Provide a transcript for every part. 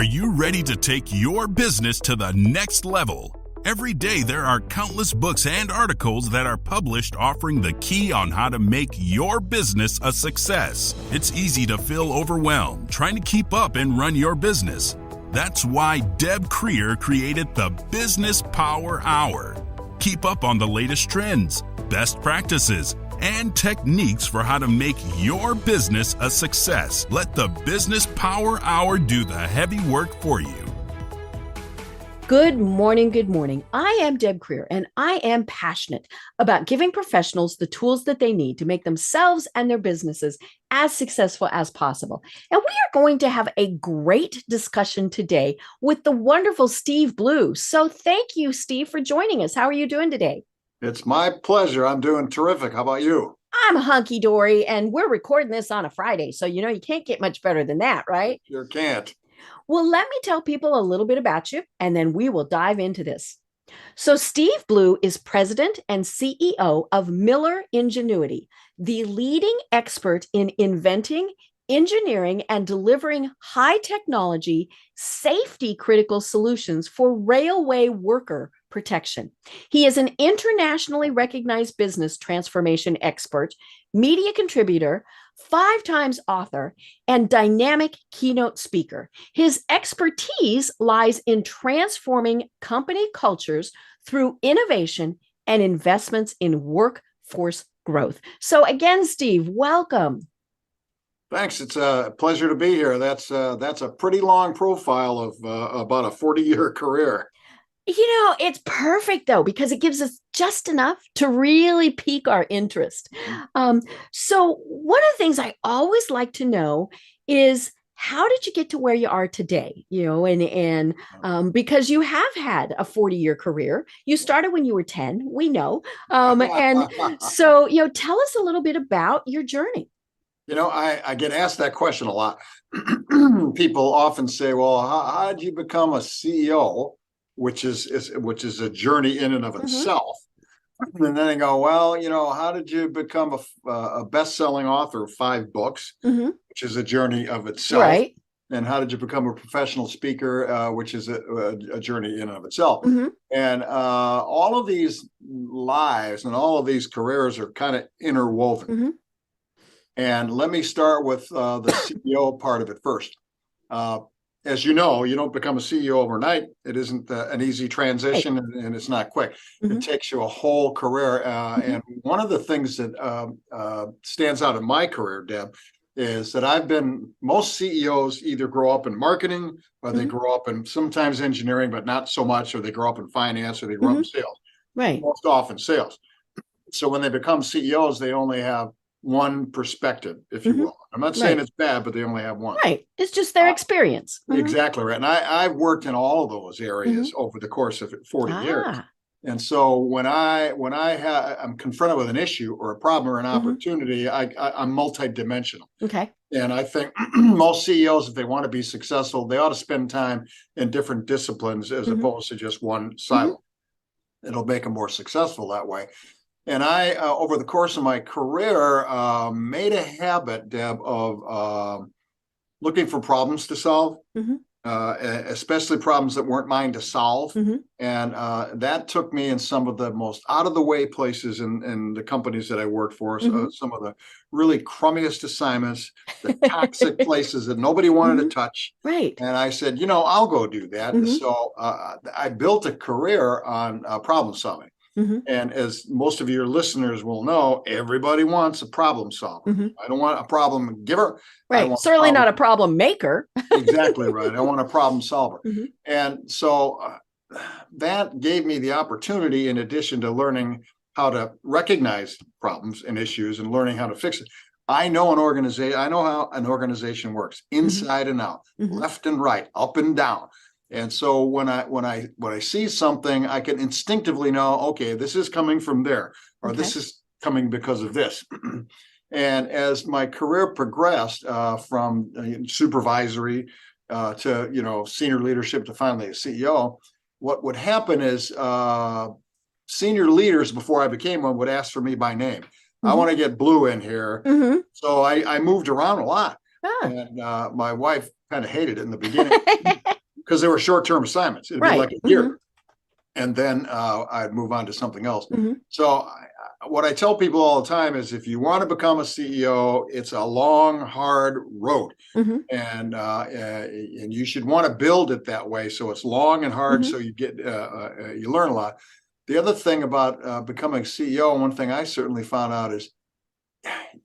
Are you ready to take your business to the next level? Every day there are countless books and articles that are published offering the key on how to make your business a success. It's easy to feel overwhelmed trying to keep up and run your business. That's why Deb Creer created the Business Power Hour. Keep up on the latest trends, best practices, and techniques for how to make your business a success. Let the Business Power Hour do the heavy work for you. Good morning. Good morning. I am Deb Creer, and I am passionate about giving professionals the tools that they need to make themselves and their businesses as successful as possible. And we are going to have a great discussion today with the wonderful Steve Blue. So thank you, Steve, for joining us. How are you doing today? It's my pleasure. I'm doing terrific. How about you? I'm hunky-dory, and we're recording this on a Friday. So, you can't get much better than that, right? You can't. Well, let me tell people a little bit about you, and then we will dive into this. So Steve Blue is president and CEO of Miller Ingenuity, the leading expert in inventing, engineering, and delivering high technology, safety critical solutions for railway worker protection. He is an internationally recognized business transformation expert, media contributor, 5 times author, and dynamic keynote speaker. His expertise lies in transforming company cultures through innovation and investments in workforce growth. So again, Steve, welcome. Thanks. It's a pleasure to be here. That's a pretty long profile of about a 40-year career. It's perfect, though, because it gives us just enough to really pique our interest. So one of the things I always like to know is, how did you get to where you are today? Because you have had a 40-year career. You started when you were 10, we know. And so, tell us a little bit about your journey. I get asked that question a lot. People often say, well, how did you become a CEO? Which is a journey in and of itself. And then they go, well, how did you become a best-selling author of 5 books, which is a journey of itself? Right. And how did you become a professional speaker, which is a journey in and of itself? And all of these lives and all of these careers are kind of interwoven. And let me start with the CEO part of it first. As you know, you don't become a CEO overnight. It isn't an easy transition, and it's not quick. It takes you a whole career. And one of the things that stands out in my career, Deb, is that most CEOs either grow up in marketing, or they grow up in sometimes engineering, but not so much, or they grow up in finance, or they grow up in sales. Right. Most often sales. So when they become CEOs, they only have one perspective, if you will. I'm not saying it's bad, but they only have one. Right. It's just their experience. Exactly right. And I've worked in all of those areas over the course of 40 years. And so when I'm confronted with an issue or a problem or an opportunity, I'm multidimensional. Okay. And I think most CEOs, if they want to be successful, they ought to spend time in different disciplines as opposed to just one silo. It'll make them more successful that way. And I, over the course of my career, made a habit, Deb, of looking for problems to solve, especially problems that weren't mine to solve. And that took me in some of the most out-of-the-way places in the companies that I worked for, some of the really crummiest assignments, the toxic places that nobody wanted to touch. Right. And I said, I'll go do that. So I built a career on problem solving. And as most of your listeners will know, everybody wants a problem solver. I don't want a problem giver. Right. Certainly not a problem maker. Exactly right. I want a problem solver. And so that gave me the opportunity, in addition to learning how to recognize problems and issues and learning how to fix it. I know how an organization works, inside and out, left and right, up and down. And so when I see something, I can instinctively know, okay, this is coming from there, or this is coming because of this. And as my career progressed from supervisory to senior leadership to finally a CEO, what would happen is senior leaders before I became one would ask for me by name. I want to get Blue in here. So I moved around a lot. And my wife kind of hated it in the beginning. because they were short-term assignments. It'd be Right. like a year. And then I'd move on to something else. So what I tell people all the time is if you want to become a CEO, it's a long, hard road. And you should want to build it that way. So it's long and hard. So you get you learn a lot. The other thing about becoming CEO, one thing I certainly found out is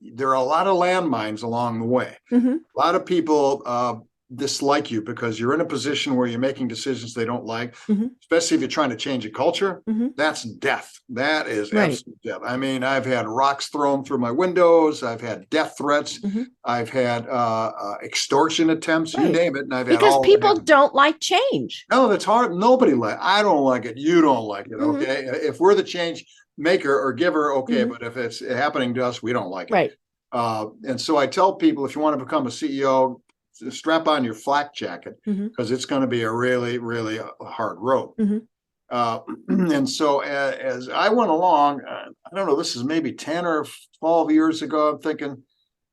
there are a lot of landmines along the way. A lot of people dislike you because you're in a position where you're making decisions they don't like, especially if you're trying to change a culture. That's death. That is absolute death. I mean, I've had rocks thrown through my windows. I've had death threats. I've had extortion attempts, you name it. And I've had because people don't like change. No, that's hard. Nobody I don't like it. You don't like it. Okay. If we're the change maker or giver, okay. But if it's happening to us, we don't like it. And so I tell people, if you want to become a CEO, strap on your flak jacket because it's going to be a really, really hard road. And so as I went along, I don't know, this is maybe 10 or 12 years ago, I'm thinking,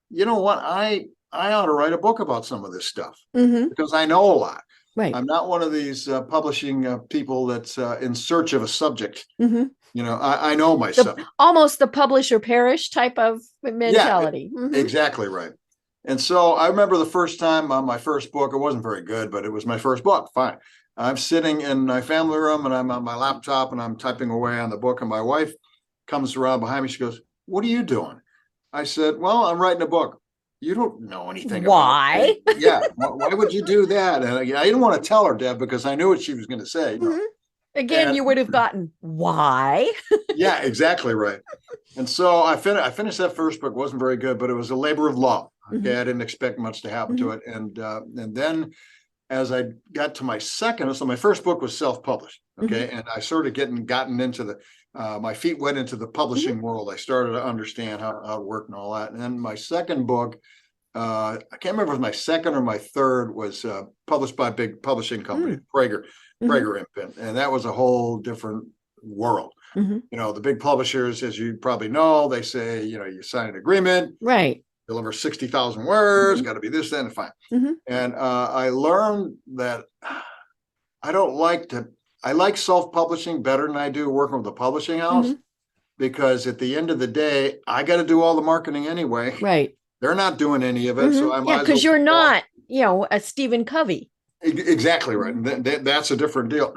you know what, I ought to write a book about some of this stuff because I know a lot. I'm not one of these publishing people that's in search of a subject. You know, I know my subject. Almost the publish or perish type of mentality. Exactly right. And so I remember the first time on my first book, it wasn't very good, but it was my first book. Fine. I'm sitting in my family room and I'm on my laptop and I'm typing away on the book. And my wife comes around behind me. She goes, "What are you doing?" I said, "Well, I'm writing a book." "You don't know anything Why? about it." Yeah. Why would you do that? And I didn't want to tell her, Deb, because I knew what she was going to say. Again, you would have gotten, why? Yeah, exactly right. And so I finished that first book. It wasn't very good, but it was a labor of love. Okay, I didn't expect much to happen to it. And then as I got to my second, so my first book was self-published. Okay, and I sort of gotten into the my feet went into the publishing world. I started to understand how it worked and all that. And then my second book, I can't remember if it was my second or my third, was published by a big publishing company, Prager Imprint, and that was a whole different world. You know, the big publishers, as you probably know, they say, you know, you sign an agreement, deliver 60,000 words, got to be this, then, and fine. And I learned that I like self-publishing better than I do working with a publishing house, because at the end of the day, I got to do all the marketing anyway. They're not doing any of it. So I might because you're not, you know, a Stephen Covey. Exactly right. And that's a different deal.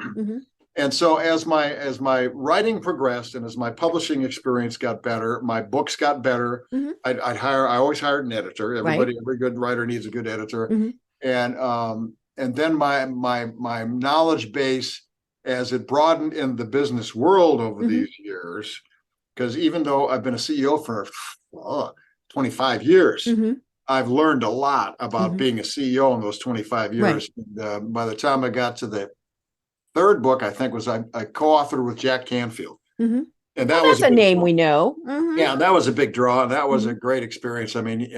And so as my writing progressed and as my publishing experience got better, my books got better. I always hired an editor. Every good writer needs a good editor. And then my knowledge base, as it broadened in the business world over these years, because even though I've been a CEO for 25 years, I've learned a lot about being a CEO in those 25 years. And, by the time I got to the third book, I think I co-authored with Jack Canfield. And that was a name we know. Yeah, that was a big draw. And that was a great experience. I mean,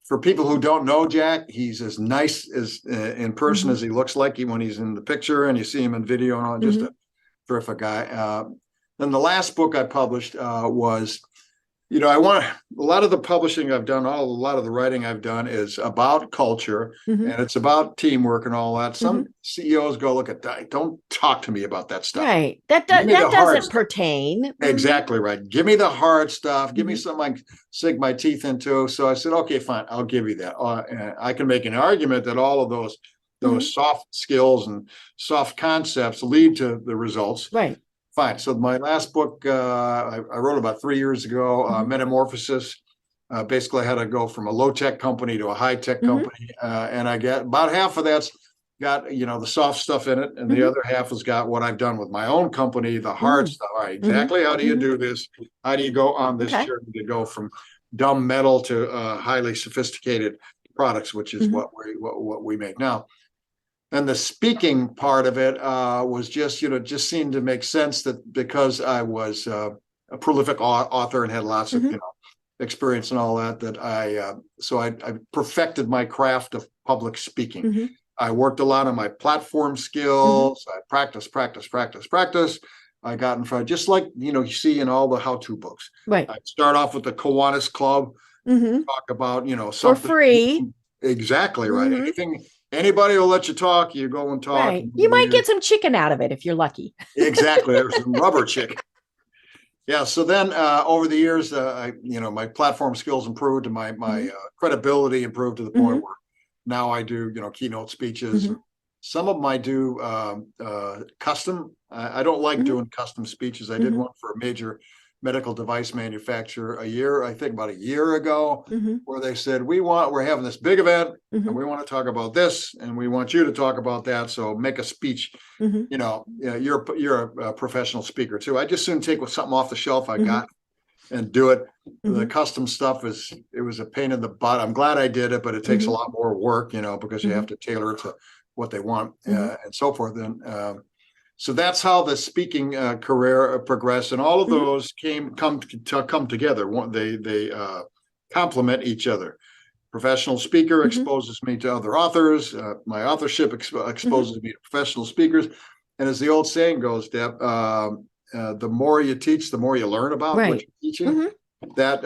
for people who don't know Jack, he's as nice as in person as he looks like when he's in the picture and you see him in video and all. Just a terrific guy. Then the last book I published was, you know, a lot of the publishing I've done, a lot of the writing I've done is about culture and it's about teamwork and all that. Some CEOs go, look at that. Don't talk to me about that stuff. That doesn't pertain. Exactly right. Give me the hard stuff. Give me something I can sink my teeth into. So I said, okay, fine. I'll give you that. And I can make an argument that all of those soft skills and soft concepts lead to the results. Fine. So my last book I wrote about 3 years ago, Metamorphosis. Basically, I had to go from a low-tech company to a high-tech company, and I get about half of that's got, you know, the soft stuff in it, and the other half has got what I've done with my own company, the hard stuff. All right, exactly. How do you do this? How do you go on this journey to go from dumb metal to highly sophisticated products, which is what we make now. And the speaking part of it was just seemed to make sense that because I was a prolific author and had lots of, experience and all that, I perfected my craft of public speaking. I worked a lot on my platform skills. I practiced. I got in front, just like, you see in all the how-to books. I start off with the Kiwanis Club, talk about, something. For free. Exactly right. Anybody will let you talk. You go and talk. Right. You might get some chicken out of it if you're lucky. Exactly. There's some rubber chicken. Yeah. So then over the years, my platform skills improved and my credibility improved to the point where now I do, keynote speeches. Some of them I do custom. I don't like doing custom speeches. I did one for a major medical device manufacturer about a year ago, where they said, we're having this big event and we want to talk about this and we want you to talk about that. So make a speech. You're a professional speaker too. I just soon take something off the shelf I got and do it. The custom stuff it was a pain in the butt. I'm glad I did it, but it takes a lot more work, because you have to tailor it to what they want and so forth. And so that's how the speaking career progressed, and all of those come together. They complement each other. Professional speaker exposes me to other authors. My authorship exposes me to professional speakers. And as the old saying goes, Deb, the more you teach, the more you learn about what you're teaching. That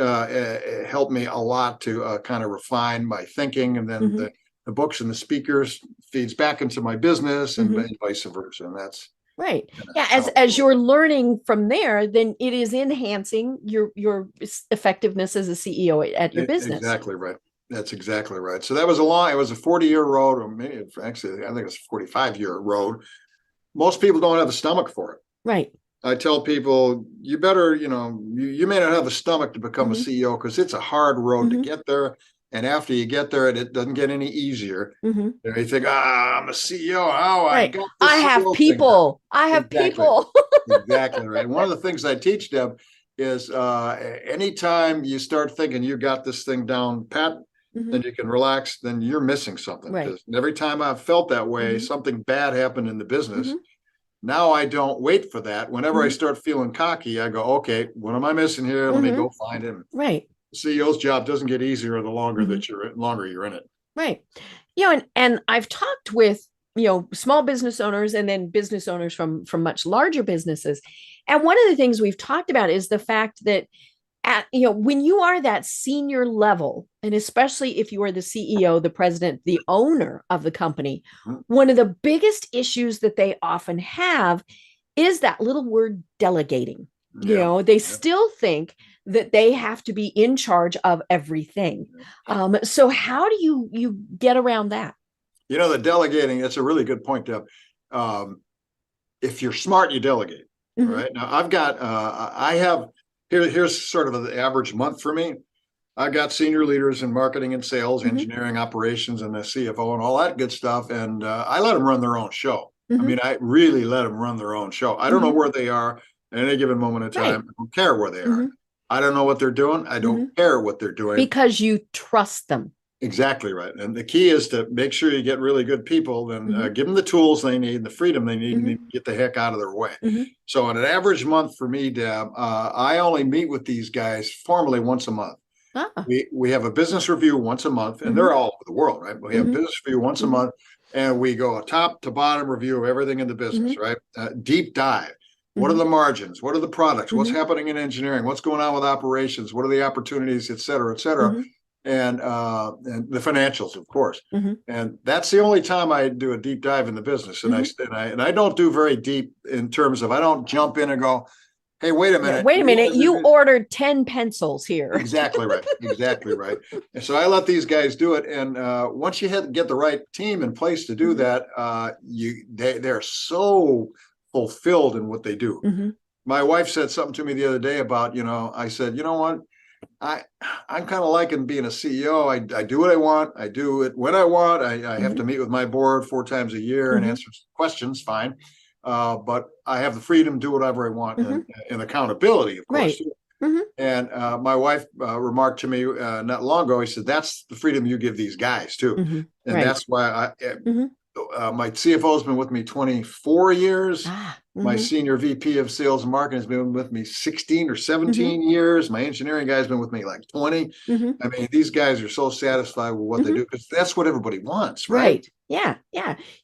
helped me a lot to kind of refine my thinking, and then the books and the speakers feeds back into my business and vice versa. And that's right. Yeah. As you're learning from there, then it is enhancing your effectiveness as a CEO at your business. Exactly right. That's exactly right. So it was a 40-year road, or maybe actually, I think it's a 45-year road. Most people don't have the stomach for it. Right. I tell people, you better, you may not have the stomach to become a CEO, because it's a hard road to get there. And after you get there, it doesn't get any easier. You think, I'm a CEO. Oh, right. I have people. I have people. Exactly right. One of the things I teach, Deb, is anytime you start thinking you got this thing down pat, then you can relax, then you're missing something. Right. Every time I've felt that way, something bad happened in the business. Now I don't wait for that. Whenever I start feeling cocky, I go, okay, what am I missing here? Let me go find him. Right. CEO's job doesn't get easier the longer that you're in it. Right. And I've talked with, small business owners and then business owners from much larger businesses. And one of the things we've talked about is the fact that when you are that senior level, and especially if you are the CEO, the president, the owner of the company, one of the biggest issues that they often have is that little word delegating. They still think that they have to be in charge of everything. So how do you get around that? The delegating, that's a really good point, Deb. If you're smart, you delegate. Right now, here's sort of an average month for me. I've got senior leaders in marketing and sales, engineering, operations, and the CFO and all that good stuff. And I let them run their own show. I mean, I really let them run their own show. I don't know where they are at any given moment in time. Right. I don't care where they are. I don't know what they're doing. I don't care what they're doing. Because you trust them. Exactly right. And the key is to make sure you get really good people, then give them the tools they need, the freedom they need, and get the heck out of their way. So on an average month for me, Deb, I only meet with these guys formally once a month. We have a business review once a month, and they're all over the world, right? We have a business review once a month, and we go a top to bottom review of everything in the business, right? Deep dive. What are the margins? What are the products? What's happening in engineering? What's going on with operations? What are the opportunities, et cetera, et cetera? And the financials, of course. And that's the only time I do a deep dive in the business. And I don't do very deep in terms of, I don't jump in and go, hey, wait a minute. You ordered 10 pencils here. Exactly right. Exactly right. And so I let these guys do it. And once you get the right team in place to do that, they're so fulfilled in what they do. My wife said something to me the other day about, I said, you know what? I'm kind of liking being a CEO. I do what I want. I do it when I want. I have to meet with my board 4 times a year and answer questions. Fine. But I have the freedom to do whatever I want and accountability, of course. And my wife remarked to me not long ago, he said, that's the freedom you give these guys too. And that's why my CFO has been with me 24 years. My senior VP of sales and marketing has been with me 16 or 17 years. My engineering guy's been with me like 20. I mean, these guys are so satisfied with what they do, because that's what everybody wants, right? Yeah.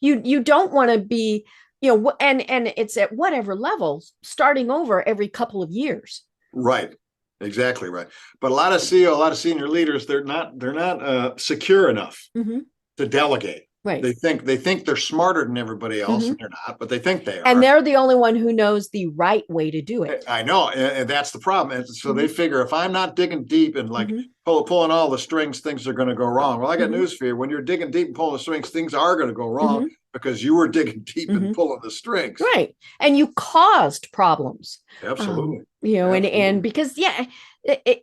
You don't want to be, and it's at whatever level, starting over every couple of years. Right. Exactly right. But a lot of senior leaders, they're not secure enough to delegate. Right. They think they're smarter than everybody else, and they're not, but they think they are. And they're the only one who knows the right way to do it. I know, and that's the problem. And so they figure if I'm not digging deep and like pulling all the strings, things are going to go wrong. Well, I got news for you. When you're digging deep and pulling the strings, things are going to go wrong because you were digging deep and pulling the strings. Right. And you caused problems. Absolutely. And because,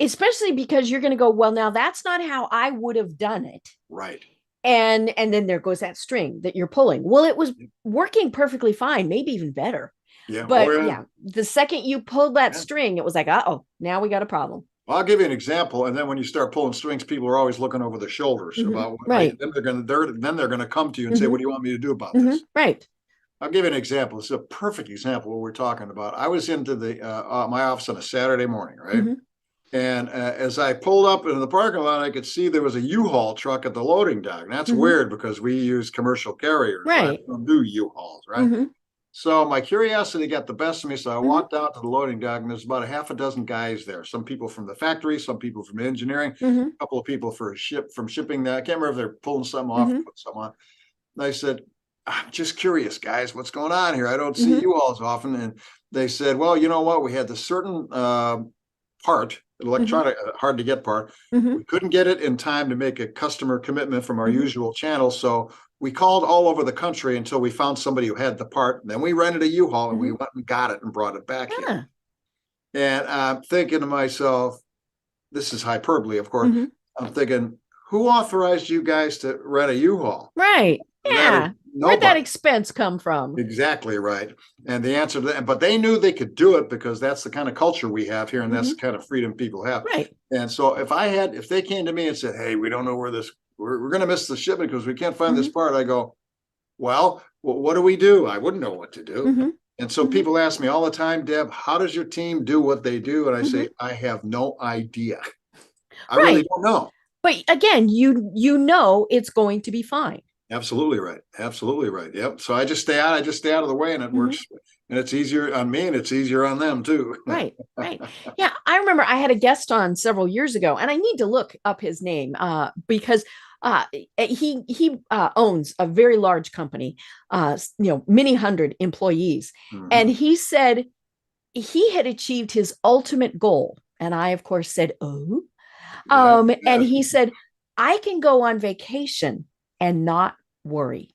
especially because you're going to go, well, now that's not how I would have done it. Right. And then there goes that string that you're pulling. Well, it was working perfectly fine, maybe even better. Yeah. But the second you pulled that string, it was like, now we got a problem. Well, I'll give you an example. And then when you start pulling strings, people are always looking over their shoulders about right. Then they're going to come to you and say, what do you want me to do about this? Right. I'll give you an example. It's a perfect example of what we're talking about. I was into my office on a Saturday morning, right? And as I pulled up into the parking lot, I could see there was a U-Haul truck at the loading dock. And that's weird because we use commercial carriers. Right. I don't do U-Hauls, right? So my curiosity got the best of me. So I walked out to the loading dock, and there's about a half a dozen guys there. Some people from the factory, some people from engineering, a couple of people from shipping that. I can't remember if they're pulling something off, putting something on. And I said, I'm just curious, guys, what's going on here? I don't see U-Hauls often. And they said, well, you know what? We had this certain part, electronic, hard to get part. We couldn't get it in time to make a customer commitment from our usual channel. So we called all over the country until we found somebody who had the part. Then we rented a U-Haul and we went and got it and brought it back here. And I'm thinking to myself, this is hyperbole, of course. I'm thinking, who authorized you guys to rent a U-Haul? Right. Yeah. Where'd that expense come from? Exactly right. And the answer to that, but they knew they could do it because that's the kind of culture we have here, and that's the kind of freedom people have. Right. And so if they came to me and said, hey, we don't know where we're going to miss the shipment because we can't find this part, I go, well, what do we do? I wouldn't know what to do. And so people ask me all the time, Deb, how does your team do what they do? And I say, I have no idea. I really don't know. But again, you know it's going to be fine. Absolutely right. Absolutely right. Yep. So I just stay out of the way, and it works. And it's easier on me and it's easier on them too. Right. Yeah. I remember I had a guest on several years ago, and I need to look up his name because he owns a very large company, many hundred employees. And he said he had achieved his ultimate goal. And I, of course, said, and he said, I can go on vacation and not worry.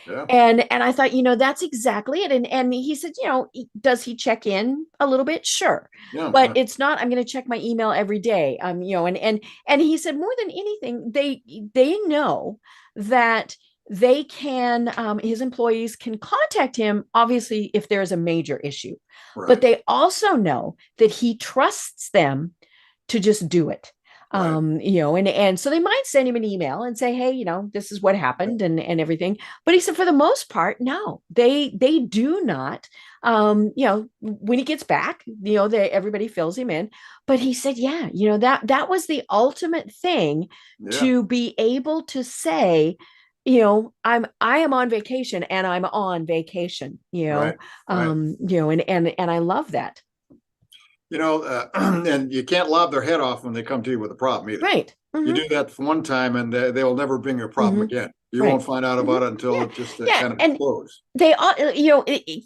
And I thought, that's exactly it. And he said, does he check in a little bit? Sure. But it's not, I'm going to check my email every day. And he said, more than anything, they know that they can, his employees can contact him, obviously, if there's a major issue, but they also know that he trusts them to just do it. And so they might send him an email and say, hey, this is what happened and everything. But he said, for the most part, no, they do not. When he gets back, everybody fills him in. But he said, that was the ultimate thing to be able to say, I am on vacation and I'm on vacation, and I love that. And you can't lob their head off when they come to you with a problem either. Right. You do that one time and they will never bring you a problem again. You won't find out about it until it just kind of explodes. They,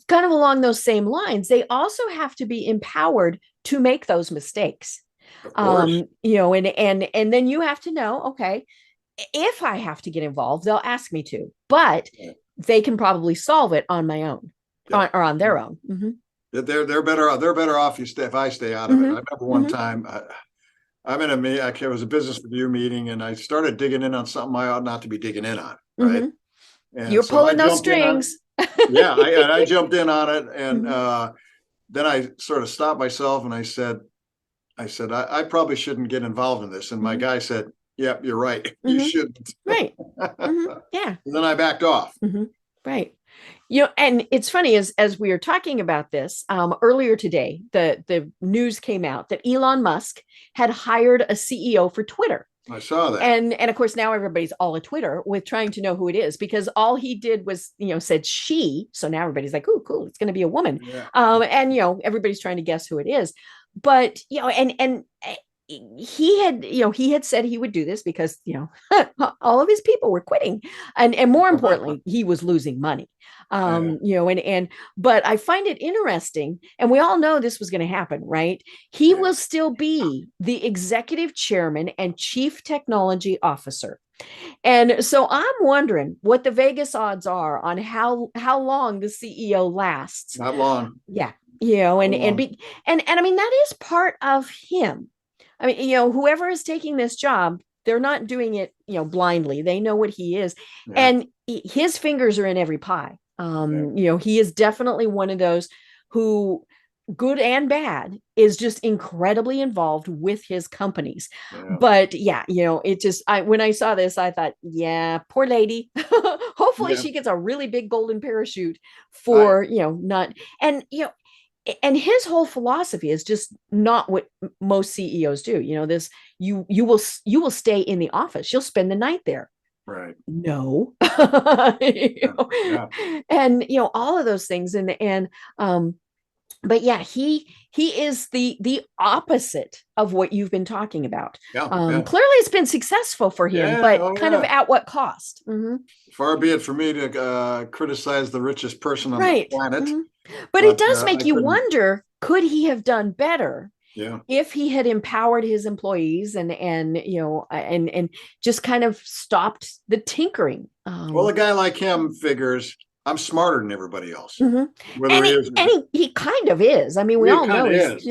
kind of along those same lines, they also have to be empowered to make those mistakes. Of course. And then you have to know, okay, if I have to get involved, they'll ask me to, but they can probably solve it on my own or on their own. They're better off if I stay out of it. I remember one time I'm in it was a business review meeting, and I started digging in on something I ought not to be digging in on. Right. And you're pulling those strings. I jumped in on it, and then I sort of stopped myself and I said, I probably shouldn't get involved in this. And my guy said, yep, you're right. You shouldn't. Right. Yeah. And then I backed off. Right. And it's funny as we were talking about this earlier today, the news came out that Elon Musk had hired a CEO for Twitter. I saw that. And of course, now everybody's all at Twitter with trying to know who it is, because all he did was, said she. So now everybody's like, oh, cool, it's going to be a woman. And, everybody's trying to guess who it is. But, and he had said he would do this because, all of his people were quitting, and more importantly, he was losing money. But I find it interesting, and we all know this was going to happen, right? He will still be the executive chairman and chief technology officer. And so I'm wondering what the Vegas odds are on how long the CEO lasts. Not long. Yeah. And I mean, that is part of him. I mean, whoever is taking this job, they're not doing it, blindly. They know what he is. Yeah. And his fingers are in every pie. He is definitely one of those who, good and bad, is just incredibly involved with his companies. Yeah. But when I saw this, I thought, yeah, poor lady. Hopefully she gets a really big golden parachute for, and his whole philosophy is just not what most CEOs do. You will stay in the office. You'll spend the night there. Right. No. And all of those things. But yeah, he is the opposite of what you've been talking about. Clearly it's been successful for him, but kind of at what cost? Mm-hmm. Far be it for me to criticize the richest person on the planet. Mm-hmm. But it does make you wonder, could he have done better if he had empowered his employees and just kind of stopped the tinkering? Well, a guy like him figures, I'm smarter than everybody else. Mm-hmm. And he kind of is. I mean, we all know he's,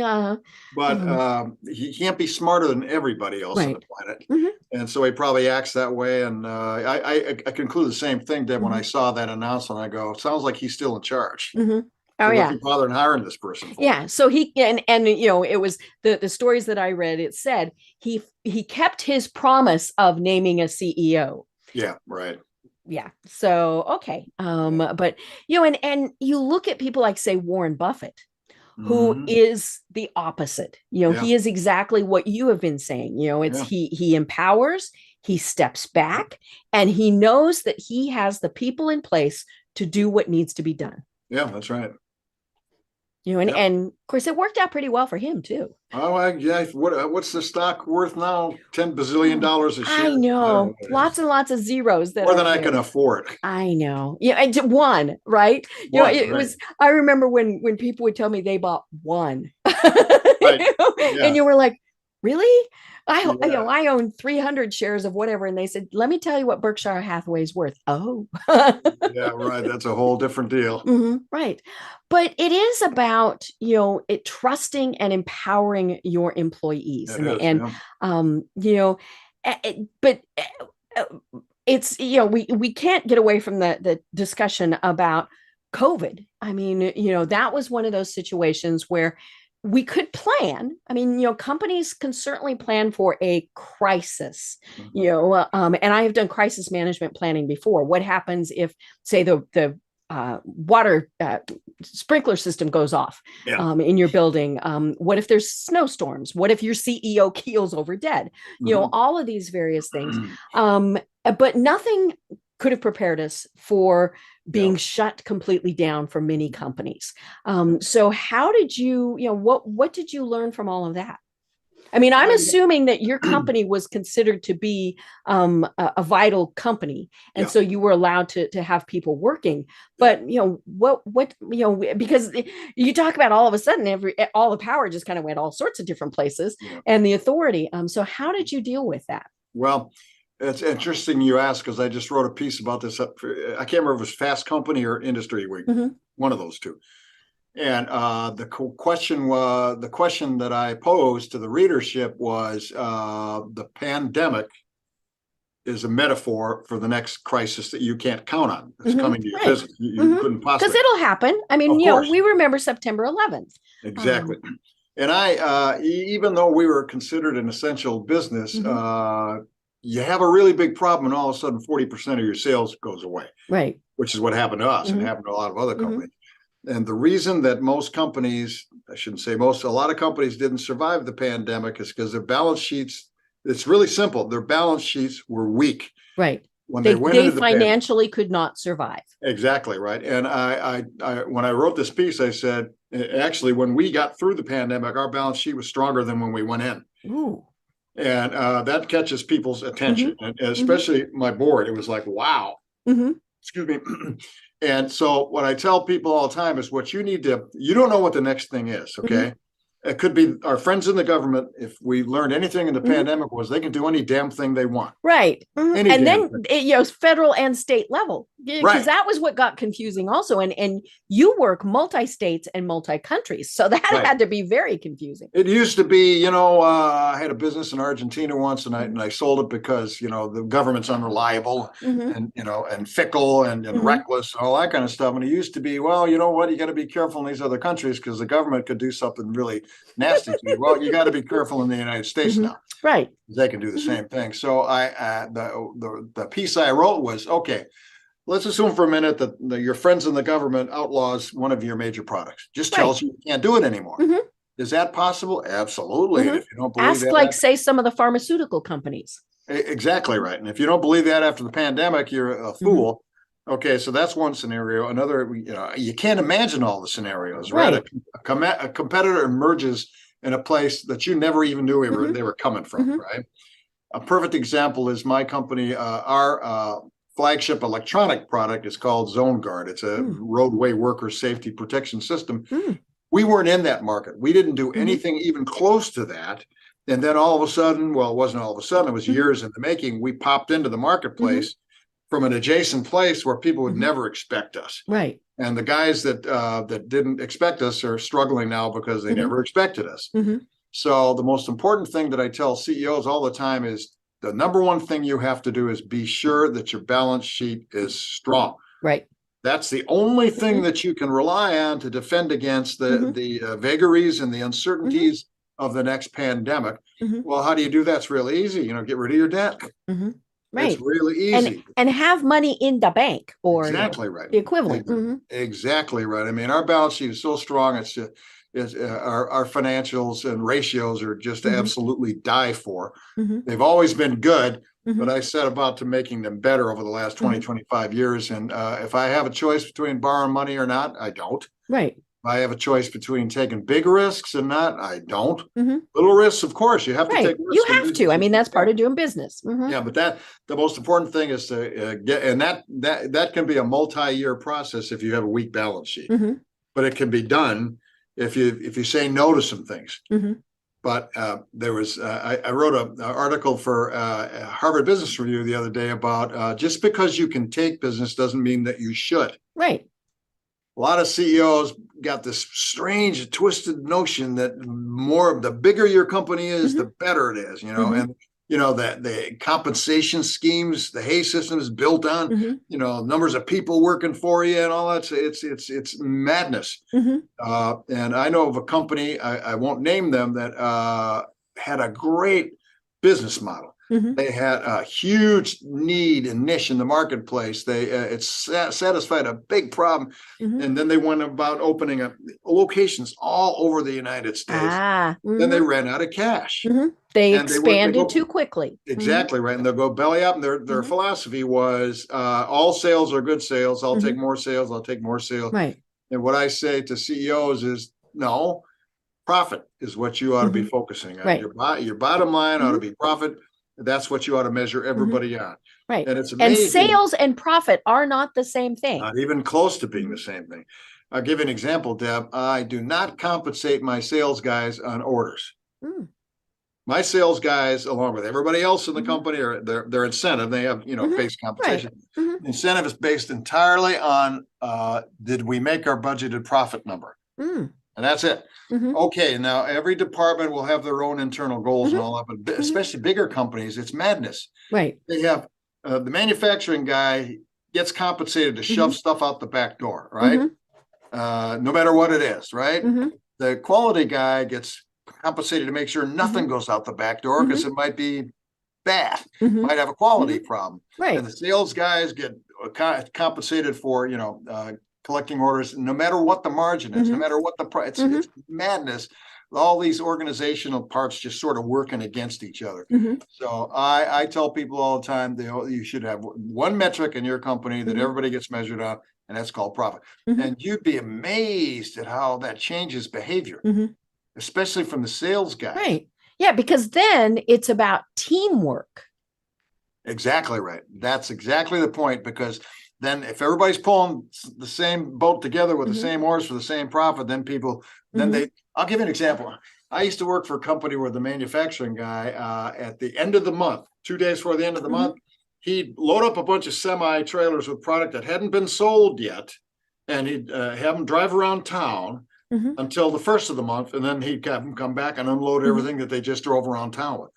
but he can't be smarter than everybody else on the planet. Mm-hmm. And so he probably acts that way. And I conclude the same thing, Deb, when I saw that announcement. I go, sounds like he's still in charge. Mm-hmm. So what's he bothering hiring this person for? Yeah. So he it was the stories that I read. It said he kept his promise of naming a CEO. Yeah. Right. Yeah. So, okay. But, and you look at people like, say, Warren Buffett, who is the opposite. He is exactly what you have been saying. He empowers, he steps back, and he knows that he has the people in place to do what needs to be done. Yeah, that's right. And of course, it worked out pretty well for him too. Oh, yeah. What's the stock worth now? $10 bazillion a share. I know, lots and lots of zeros. More than I can afford. I know. Yeah, one, right? It was. I remember when people would tell me they bought one, right. And you were like, really? I own 300 shares of whatever. And they said, let me tell you what Berkshire Hathaway's worth. Oh, yeah, right. That's a whole different deal. Mm-hmm, right. But it is about, trusting and empowering your employees. But it's, we can't get away from the discussion about COVID. I mean, that was one of those situations where we could plan. I mean, companies can certainly plan for a crisis, and I have done crisis management planning before. What happens if, say, the water sprinkler system goes off in your building? What if there's snowstorms? What if your CEO keels over dead? All of these various things. But nothing could have prepared us for being shut completely down for many companies. So how did you, what did you learn from all of that? I mean, I'm assuming that your company was considered to be a vital company. And so you were allowed to have people working. But, because you talk about all of a sudden, all the power just kind of went all sorts of different places and the authority. So how did you deal with that? Well, it's interesting you ask, because I just wrote a piece about this. I can't remember if it was Fast Company or Industry Week, one of those two. And the question that I posed to the readership was, the pandemic is a metaphor for the next crisis that you can't count on. It's coming to your business. You couldn't possibly. Because it'll happen. I mean, we remember September 11th. Exactly. And I, even though we were considered an essential business, you have a really big problem, and all of a sudden 40% of your sales goes away. Right. Which is what happened to us and happened to a lot of other companies. And the reason that most companies, I shouldn't say most, a lot of companies didn't survive the pandemic is because their balance sheets, it's really simple. Their balance sheets were weak. Right. When they financially could not survive. Exactly. Right. And I when I wrote this piece, I said, actually, when we got through the pandemic, our balance sheet was stronger than when we went in. Ooh. And that catches people's attention, Mm-hmm. and especially my board. It was like, wow, Mm-hmm. excuse me. And so what I tell people all the time is what you need to, you don't know what the next thing is. Okay. It could be our friends in the government. If we learned anything in the pandemic was they can do any damn thing they want. Right. Any And damn then, thing. federal and state level, because Right. that was what got confusing also. And you work multi-states and multi-countries. So that Right. had to be very confusing. It used to be, I had a business in Argentina once, and I sold it because, the government's unreliable and, and fickle and reckless and all that kind of stuff. And it used to be, well, you know what, you got to be careful in these other countries because the government could do something really nasty to you. Well, you got to be careful in the United States now. Right. They can do the same thing. So the piece I wrote was, okay, let's assume for a minute that your friends in the government outlaws one of your major products. Just tell us you can't do it anymore. Is that possible? Absolutely. And if you don't believe that, say some of the pharmaceutical companies. Exactly right. And if you don't believe that after the pandemic, you're a fool. Okay, so that's one scenario. Another, you can't imagine all the scenarios, right? A competitor emerges in a place that you never even knew they were coming from, right? A perfect example is my company. Our flagship electronic product is called Zone Guard. It's a roadway worker safety protection system. We weren't in that market. We didn't do anything even close to that. And then all of a sudden, well, it wasn't all of a sudden, it was years in the making. We popped into the marketplace from an adjacent place where people would never expect us. Right. And the guys that didn't expect us are struggling now because they never expected us. So the most important thing that I tell CEOs all the time is the number one thing you have to do is be sure that your balance sheet is strong. Right. That's the only thing that you can rely on to defend against the vagaries and the uncertainties of the next pandemic. Well, how do you do that? It's really easy. Get rid of your debt. Right. It's really easy. And have money in the bank or exactly right. The equivalent. Exactly right. I mean, our balance sheet is so strong. It's our financials and ratios are just absolutely die for. They've always been good, but I set about to making them better over the last 20, 25 years. And if I have a choice between borrowing money or not, I don't. Right. If I have a choice between taking big risks and not, I don't. Little risks, of course, you have to take risks. You have to. I mean, that's part of doing business. Yeah, but the most important thing is to get, and that can be a multi-year process if you have a weak balance sheet. But it can be done if you say no to some things. But there was I wrote an article for Harvard Business Review the other day about just because you can take business doesn't mean that you should. Right. A lot of CEOs got this strange, twisted notion that the bigger your company is, the better it is, and that the compensation schemes, the hay system is built on, numbers of people working for you and all that. It's madness. And I know of a company, I won't name them, that had a great business model. They had a huge need and niche in the marketplace. It satisfied a big problem. And then they went about opening up locations all over the United States. Then they ran out of cash. They expanded too quickly. Exactly right. And they'll go belly up. And their philosophy was all sales are good sales. I'll take more sales. I'll take more sales. Right. And what I say to CEOs is, no, profit is what you ought to be focusing on. Right. Your bottom line ought to be profit. That's what you ought to measure everybody on. Right. And it's amazing. And sales and profit are not the same thing. Not even close to being the same thing. I'll give you an example, Deb. I do not compensate my sales guys on orders. My sales guys, along with everybody else in the company, are their incentive. They have, base compensation. Right. Incentive is based entirely on did we make our budgeted profit number? And that's it. Okay, now every department will have their own internal goals and all that, but especially bigger companies, it's madness. Right. They have the manufacturing guy gets compensated to shove stuff out the back door, right? No matter what it is, right? The quality guy gets compensated to make sure nothing goes out the back door because it might be bad, might have a quality problem. Right. And the sales guys get compensated for, collecting orders, no matter what the margin is, no matter what the price, it's madness. All these organizational parts just sort of working against each other. So I tell people all the time, you should have one metric in your company that everybody gets measured on, and that's called profit. And you'd be amazed at how that changes behavior, especially from the sales guy. Right. Yeah, because then it's about teamwork. Exactly right. That's exactly the point, because then if everybody's pulling the same boat together with the same oars for the same profit, then I'll give you an example. I used to work for a company where the manufacturing guy, at the end of the month, 2 days before the end of the month, he'd load up a bunch of semi trailers with product that hadn't been sold yet, and he'd have them drive around town until the first of the month, and then he'd have them come back and unload everything that they just drove around town with.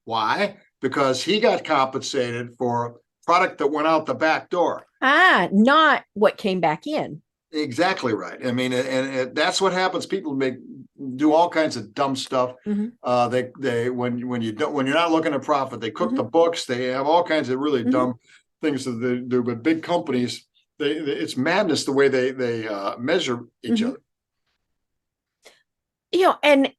Why? Because he got compensated for product that went out the back door. Not what came back in. Exactly right. I mean, and that's what happens. People do all kinds of dumb stuff. They when you're not looking at profit, they cook the books. They have all kinds of really dumb things that they do. But big companies, it's madness the way they measure each other. And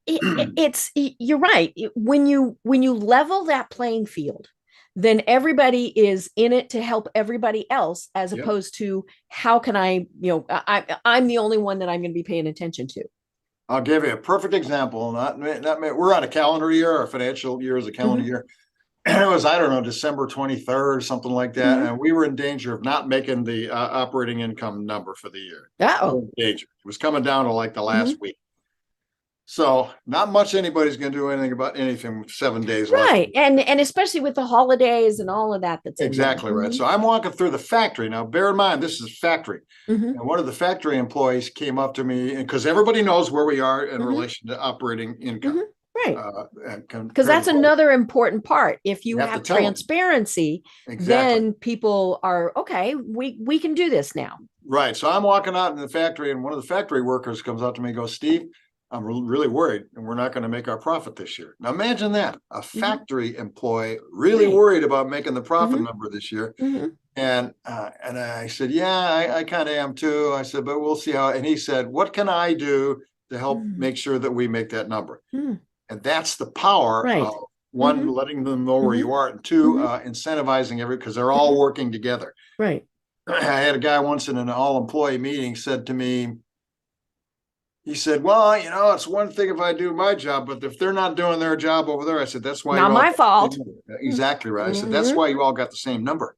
you're right. When you level that playing field, then everybody is in it to help everybody else, as opposed to how can I'm the only one that I'm going to be paying attention to. I'll give you a perfect example. We're on a calendar year. Our financial year is a calendar year. And it was, I don't know, December 23rd or something like that. And we were in danger of not making the operating income number for the year. Danger. It was coming down to like the last week. So not much anybody's going to do anything about anything 7 days right left. And especially with the holidays and all of that's exactly right. So I'm walking through the factory. Now bear in mind, this is factory. And one of the factory employees came up to me, because everybody knows where we are in relation to operating income, right? Because that's another important part. If you have transparency, then people are okay, we can do this now. Right. So I'm walking out in the factory, and one of the factory workers comes up to me and goes, "Steve, I'm really worried, and we're not going to make our profit this year." Now imagine that, a factory employee really worried about making the profit number this year. And I said, yeah, I kind of am too. I said, but we'll see how. And he said, what can I do to help make sure that we make that number? And that's the power of one, letting them know where you are, and two, incentivizing because they're all working together. Right. I had a guy once in an all employee meeting said to me, he said, well, it's one thing if I do my job, but if they're not doing their job over there, I said, that's why. Not my fault. Exactly right. I said, that's why you all got the same number.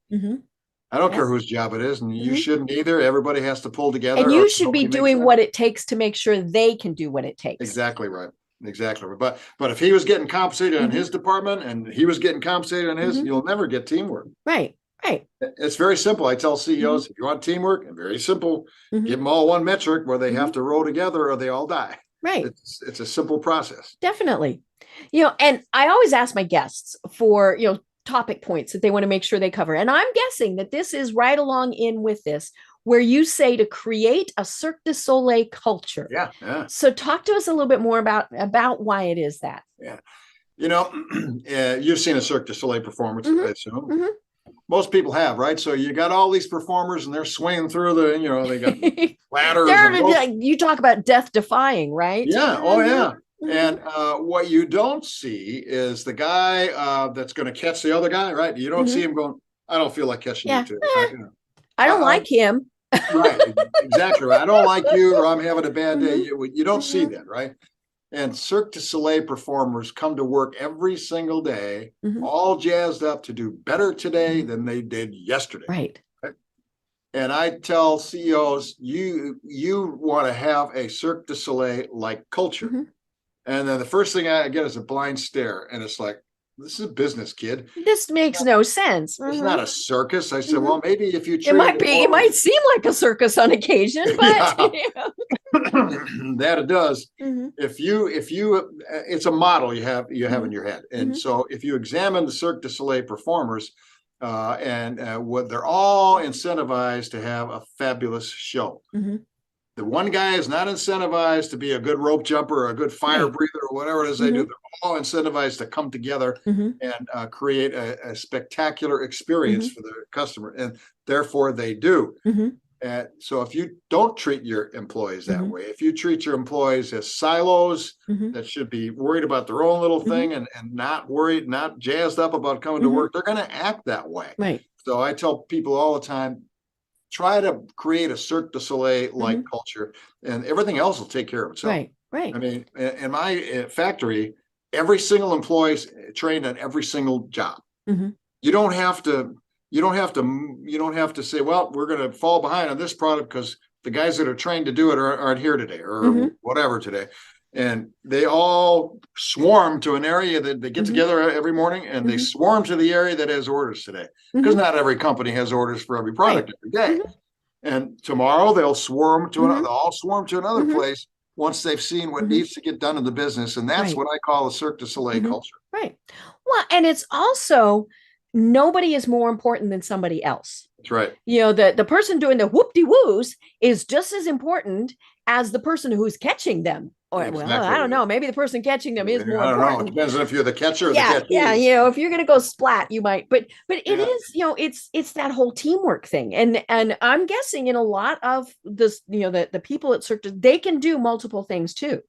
I don't care whose job it is, and you shouldn't either. Everybody has to pull together. And you should be doing what it takes to make sure they can do what it takes. Exactly right. Exactly right. But if he was getting compensated on his department and he was getting compensated on his, you'll never get teamwork. Right. Right. It's very simple. I tell CEOs, if you want teamwork, and very simple, give them all one metric where they have to row together or they all die. Right. It's a simple process. Definitely. And I always ask my guests for, topic points that they want to make sure they cover. And I'm guessing that this is right along in with this, where you say to create a Cirque du Soleil culture. Yeah. So talk to us a little bit more about why it is that. Yeah. You've seen a Cirque du Soleil performance, I assume. Most people have, right? So you got all these performers and they're swinging through they got ladders. You talk about death defying, right? Yeah. Oh, yeah. And what you don't see is the guy that's going to catch the other guy, right? You don't see him going, I don't feel like catching you too. I don't like him. Right. Exactly right. I don't like you, or I'm having a bad day. You don't see that, right? And Cirque du Soleil performers come to work every single day, all jazzed up to do better today than they did yesterday. Right. And I tell CEOs, you want to have a Cirque du Soleil-like culture. And then the first thing I get is a blind stare. And it's like, this is a business, kid. This makes no sense. It's not a circus. I said, well, maybe if you it might seem like a circus on occasion, but that it does. If you it's a model you have in your head. And so if you examine the Cirque du Soleil performers, what they're all incentivized to have a fabulous show. The one guy is not incentivized to be a good rope jumper or a good fire breather or whatever it is they do. They're all incentivized to come together and create a spectacular experience for the customer. And therefore they do. So if you don't treat your employees that way, if you treat your employees as silos that should be worried about their own little thing and not worried, not jazzed up about coming to work, they're going to act that way. Right. So I tell people all the time, try to create a Cirque du Soleil-like culture, and everything else will take care of itself. Right. I mean, in my factory, every single employee is trained on every single job. Mhm. You don't have to say, well, we're going to fall behind on this product because the guys that are trained to do it aren't here today or whatever today. And they all swarm to an area that they get together every morning, and they swarm to the area that has orders today, because not every company has orders for every product every day. And tomorrow they'll swarm to another, they'll all swarm to another place once they've seen what needs to get done in the business. And that's what I call a Cirque du Soleil culture. Right. Well, and it's also, nobody is more important than somebody else. That's right. You know, the person doing the whoop-de-woos is just as important as the person who's catching them. Or, well, I don't know. Maybe the person catching them is more important. I don't know. It depends on if you're the catcher or the catchee. Yeah, you know, if you're going to go splat, you might. But it is, you know, it's that whole teamwork thing. And I'm guessing in a lot of this, you know, the people at Cirque, they can do multiple things too.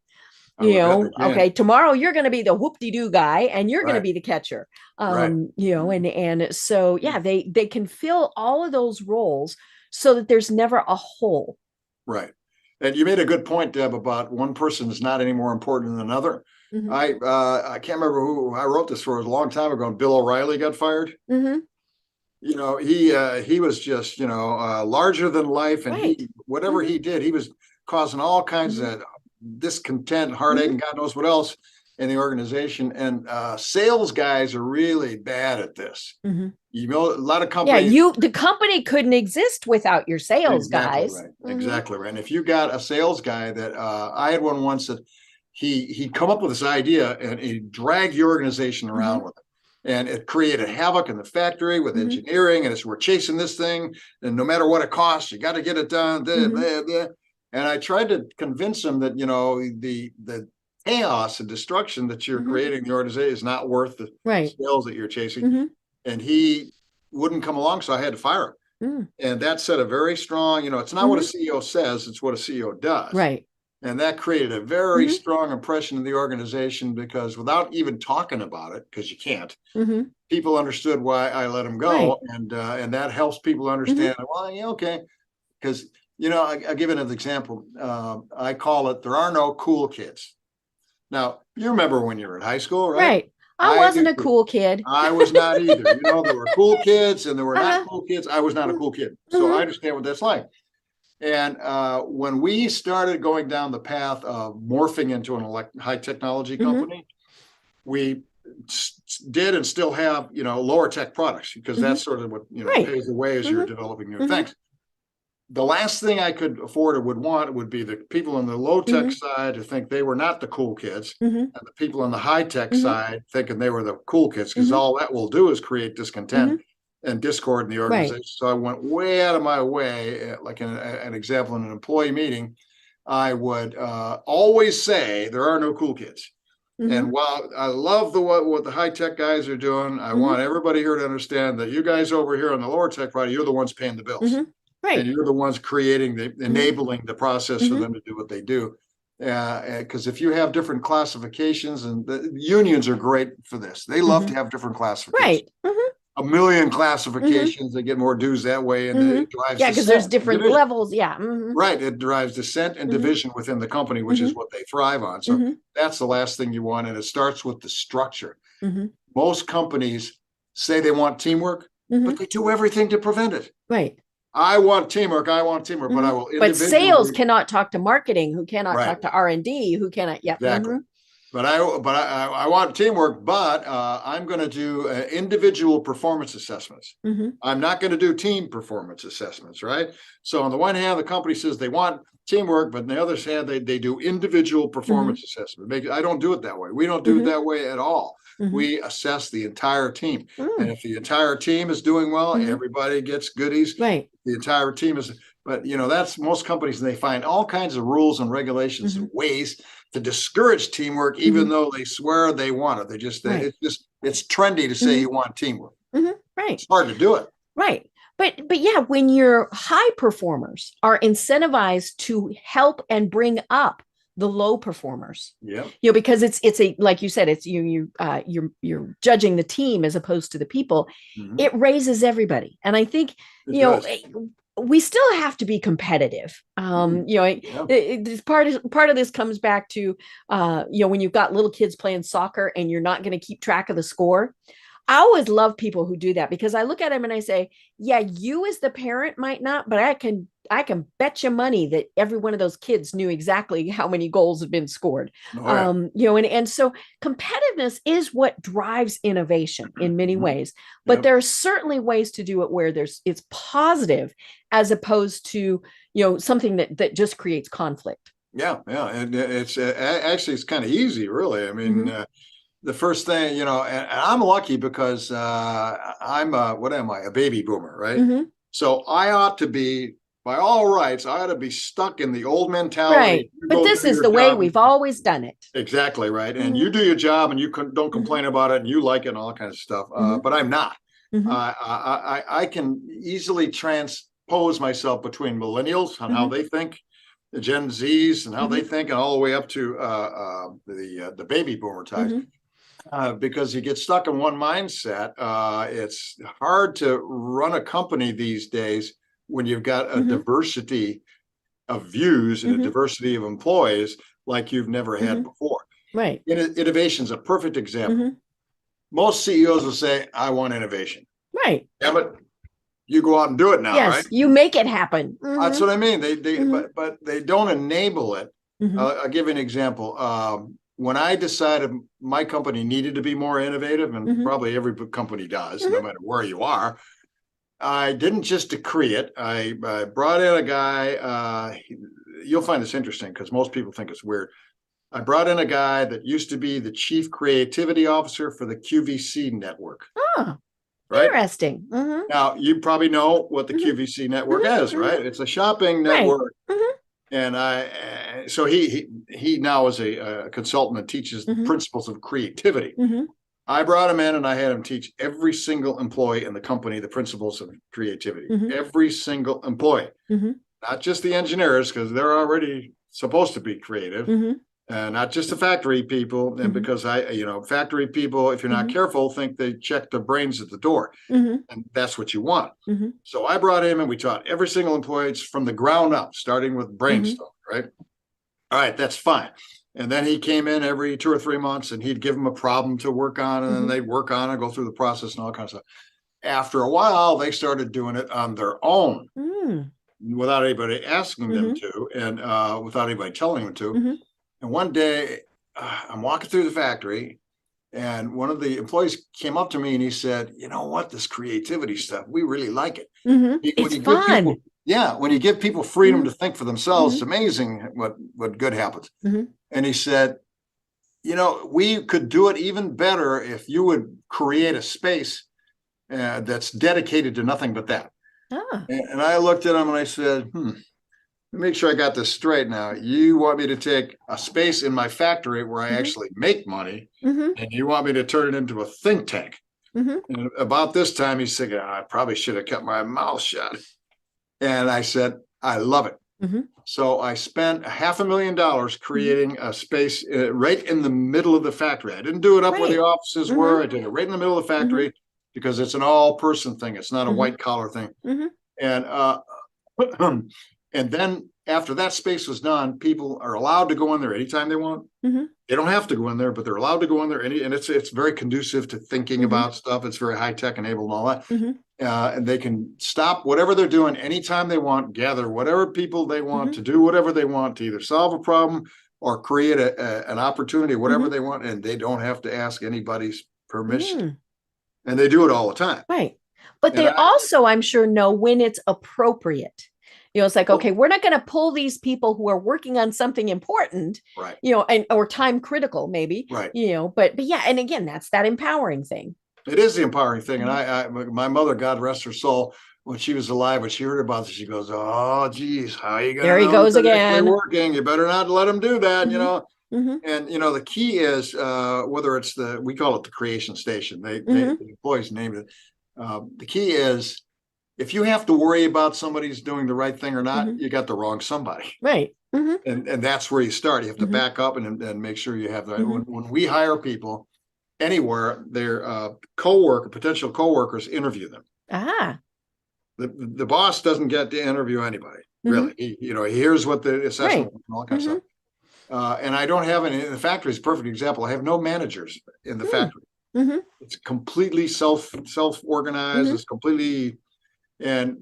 You know, okay, tomorrow you're going to be the whoop-de-doo guy and you're going to be the catcher. You know, and so, yeah, they can fill all of those roles so that there's never a hole. Right. And you made a good point, Deb, about one person is not any more important than another. I can't remember who I wrote this for. It was a long time ago. And Bill O'Reilly got fired. You know, he was just, you know, larger than life, and whatever he did, he was causing all kinds of discontent, heartache, and God knows what else in the organization. And sales guys are really bad at this. You know, a lot of companies. Yeah, the company couldn't exist without your sales guys. Right. Exactly right. And if you got a sales guy that I had one once that he'd come up with this idea and he'd drag the organization around with it. And it created havoc in the factory with engineering. And we're chasing this thing. And no matter what it costs, you got to get it done. And I tried to convince him that, you know, the chaos and destruction that you're creating in the organization is not worth the sales that you're chasing. And he wouldn't come along, so I had to fire him. And that set a very strong, you know, it's not what a CEO says, it's what a CEO does. Right. And that created a very strong impression in the organization, because without even talking about it, because you can't, people understood why I let him go. And that helps people understand, well, yeah, okay. Because, you know, I'll give an example. I call it, there are no cool kids. Now, you remember when you were in high school, right? Right. I wasn't a cool kid. I was not either. You know, there were cool kids and there were not cool kids. I was not a cool kid. So I understand what that's like. And when we started going down the path of morphing into an high technology company, we did and still have, you know, lower tech products, because that's sort of what, you know, pays the way as you're developing new things. The last thing I could afford or would want would be the people on the low tech side to think they were not the cool kids, and the people on the high tech side thinking they were the cool kids, because all that will do is create discontent and discord in the organization. So I went way out of my way, like an example in an employee meeting, I would always say there are no cool kids. And while I love what the high tech guys are doing, I want everybody here to understand that you guys over here on the lower tech product, you're the ones paying the bills. And you're the ones creating enabling the process for them to do what they do. Because if you have different classifications, and the unions are great for this, they love to have different classifications. A million classifications, they get more dues that way, and it drives because there's different levels. Right, it drives dissent and division within the company, which is what they thrive on. So that's the last thing you want, and it starts with the structure. Most companies say they want teamwork, but they do everything to prevent it. Right. I want teamwork, but I will. But sales cannot talk to marketing, who cannot talk to R&D, who cannot. Exactly. But I want teamwork, but I'm going to do individual performance assessments. I'm not going to do team performance assessments, right? So on the one hand, the company says they want teamwork, but on the other hand, they do individual performance assessment. I don't do it that way. We don't do it that way at all. We assess the entire team. And if the entire team is doing well, everybody gets goodies. Right. The entire team is, but you know, that's most companies, and they find all kinds of rules and regulations and ways to discourage teamwork, even though they swear they want it. It's trendy to say you want teamwork. Right. It's hard to do it. Right. But yeah, when your high performers are incentivized to help and bring up the low performers, you know, because it's a, like you said, it's you're judging the team as opposed to the people. It raises everybody. And I think, you know, we still have to be competitive. Part of this comes back to, when you've got little kids playing soccer and you're not going to keep track of the score. I always love people who do that, because I look at them and I say, yeah, you as the parent might not, but I can bet you money that every one of those kids knew exactly how many goals have been scored. And so competitiveness is what drives innovation in many ways, but there are certainly ways to do it where it's positive, as opposed to, something that just creates conflict. Yeah. And it's actually, it's kind of easy, really. I mean, the first thing, and I'm lucky because I'm what am I, a baby boomer, right? So I ought to be, by all rights, I ought to be stuck in the old mentality. Right. But this is the way we've always done it. Exactly right. And you do your job and you don't complain about it and you like it and all kinds of stuff. But I'm not. I can easily transpose myself between millennials on how they think, the Gen Zs and how they think, and all the way up to the baby boomer types. Because you get stuck in one mindset. It's hard to run a company these days when you've got a diversity of views and a diversity of employees like you've never had before. Right. Innovation is a perfect example. Most CEOs will say, I want innovation. Right. Yeah, but you go out and do it now, yes, right? You make it happen. That's what I mean. But they don't enable it. I'll give you an example. When I decided my company needed to be more innovative, and probably every company does, no matter where you are, I didn't just decree it. I brought in a guy. You'll find this interesting because most people think it's weird. I brought in a guy that used to be the chief creativity officer for the QVC network. Oh, right? Interesting. Now, you probably know what the QVC network is, right? It's a shopping network. And so he now is a consultant and teaches the principles of creativity. I brought him in and I had him teach every single employee in the company the principles of creativity. Every single employee, not just the engineers, because they're already supposed to be creative, and not just the factory people. And because factory people, if you're not careful, think they check their brains at the door, and that's what you want. So I brought him and we taught every single employee from the ground up, starting with brainstorm, right? All right, that's fine. And then he came in every 2 or 3 months and he'd give them a problem to work on, and then they'd work on it, go through the process and all kinds of stuff. After a while, they started doing it on their own without anybody asking them to, and without anybody telling them to. And one day I'm walking through the factory and one of the employees came up to me and he said, you know what, this creativity stuff, we really like it. It's fun. When you give people freedom to think for themselves, it's amazing what good happens. And he said, we could do it even better if you would create a space that's dedicated to nothing but that. And I looked at him and I said, let me make sure I got this straight now. You want me to take a space in my factory where I actually make money, and you want me to turn it into a think tank. And about this time, he said, I probably should have kept my mouth shut. And I said, I love it. So I spent $500,000 creating a space right in the middle of the factory. I didn't do it up where the offices were. I did it right in the middle of the factory because it's an all-person thing. It's not a white-collar thing. And then after that space was done, people are allowed to go in there anytime they want. They don't have to go in there, but they're allowed to go in there. And it's very conducive to thinking about stuff. It's very high-tech enabled and all that. And they can stop whatever they're doing anytime they want, gather whatever people they want to do, whatever they want to either solve a problem or create an opportunity, whatever they want. And they don't have to ask anybody's permission. And they do it all the time. Right. But they also, I'm sure, know when it's appropriate. It's like, okay, we're not going to pull these people who are working on something important, right? Or time critical, maybe, right? But yeah, and again, that's that empowering thing. It is the empowering thing, and my mother, God rest her soul, when she was alive, when she heard about this, she goes, "Oh, geez, how are you going?" There he goes again. Working, you better not let him do that, And the key is whether it's we call it the creation station. The employees named it. The key is, if you have to worry about somebody's doing the right thing or not, you got the wrong somebody. Right. And that's where you start. You have to back up and make sure you have the right. When we hire people anywhere, their potential coworkers interview them. the boss doesn't get to interview anybody, Mhm. really. He hears what the assessment Right. and all that kind of Mhm. stuff. And I don't have any in the factory. Is a perfect example. I have no managers in the factory. Mhm. It's completely self-organized. Mhm. It's completely, and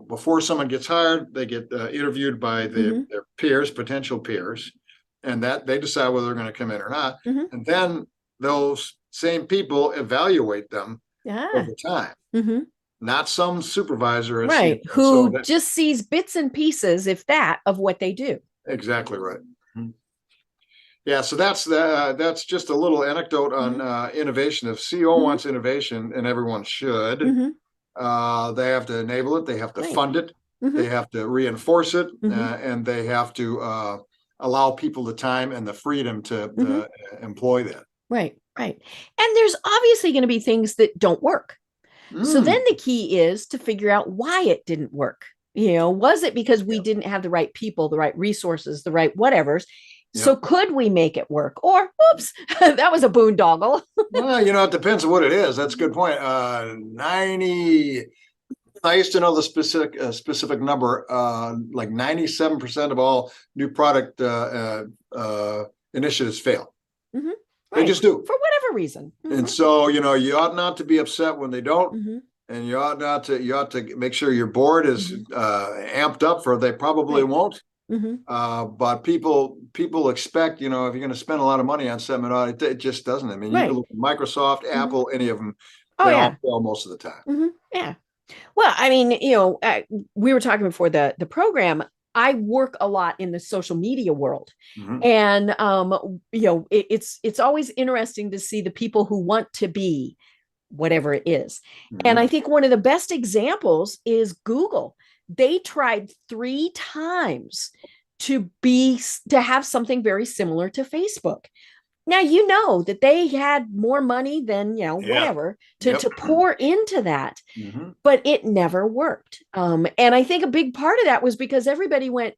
before someone gets hired, they get interviewed by Mhm. their peers, potential peers, and that they decide whether they're going to come in or not. Mhm. And then those same people evaluate them Yeah. over time, Mhm. not some supervisor. Right. So Who that just sees bits and pieces, if that, of what they do. exactly right. Yeah, so that's just a little anecdote on Mhm. innovation. If CEO Mhm. wants innovation, and everyone should, Mhm. they have to enable it, they have to Right. fund it, they Mhm. have to reinforce it, Mhm. and they have to allow people the time and the freedom to Mhm. employ that. Right. Right. And there's obviously going to be things that don't work. So then Mm, the key is to figure out why it didn't work. Was it because we yeah, didn't have the right people, the right resources, the right whatevers? yeah. So could we make it work? Or, oops, that was a boondoggle. Well, it depends on what it is. That's a good point. 90. I used to know the specific number. Like 97% of all new product initiatives fail. Mhm. They Right. just do. For whatever reason. And Mhm. so, you ought not to be upset when they don't, Mhm. and you ought to make sure your board is Mhm. amped up for they probably Right. won't. Mhm. But people expect, if you're going to spend a lot of money on something, it just doesn't. I mean, you can Right. look at Microsoft, Mhm. Apple, any of them, Oh they all yeah. fail most of the time. Yeah. Well, I mean, we were talking before the program. I work a lot in the social media world, Mhm. and it's always interesting to see the people who want to be whatever it is. And I Mhm. think one of the best examples is Google. They tried 3 times to have something very similar to Facebook. Now you know that they had more money than Yeah. whatever to Yep. to pour into that, Mhm. but it never worked. And I think a big part of that was because everybody went,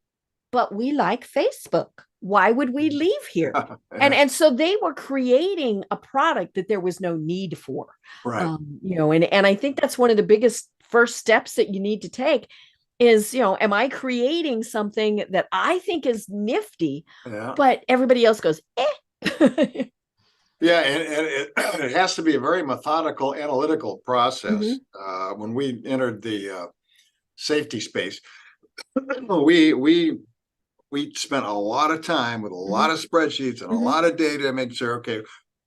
but we like Facebook. Why would we leave here? And Yeah. and so they were creating a product that there was no need for. Right. And I think that's one of the biggest first steps that you need to take is, am I creating something that I think is nifty, Yeah. but everybody else goes, eh. Yeah, and it has to be a very methodical, analytical process. Mhm. When we entered the safety space, we we spent a lot of time with a lot Mhm. of spreadsheets and a Mhm. lot of data to make sure, okay,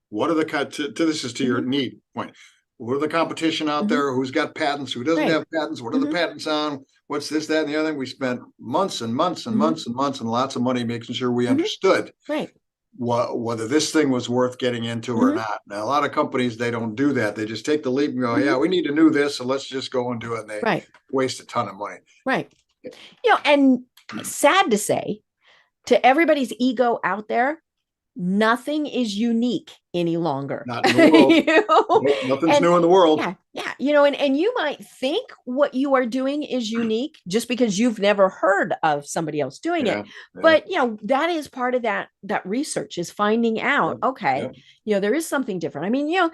what are the this is to your Mhm. need point. What are the competition out Mhm. there? Who's got patents? Who doesn't Right. have patents? What are the Mhm. patents on? What's this, that, and the other thing? We spent months and months and Mhm. months and months and lots of money making sure we Mhm. understood Right. whether this thing was worth getting into or Mhm. not. Now, a lot of companies, they don't do that. They just take the leap and go, yeah, Mhm. we need to do this, so let's just go and do it. And they Right. waste a ton of money. Right. And sad to say, to everybody's ego out there, nothing is unique any longer. Not in the world. you know? Nope, nothing's And new in the world. yeah, and you might think what you are doing is unique just because you've never heard of somebody else doing it. Yeah, yeah, But that is part of that research is finding yeah, out, okay, yeah, there is something different. I mean,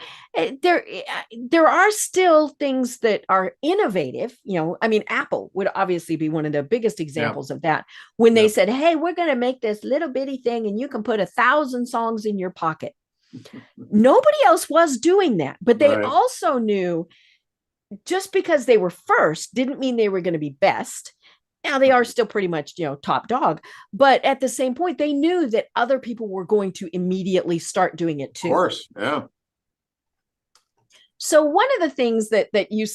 there are still things that are innovative. I mean, Apple would obviously be one of the biggest yeah, examples of that when they yeah. said, hey, we're going to make this little bitty thing and you can put 1,000 songs in your pocket. Nobody else was doing that, but they Right. also knew just because they were first didn't mean they were going to be best. Now they are still pretty much, top dog, but at the same point, they knew that other people were going to immediately start doing it Of too. course. Yeah. So one of the things that you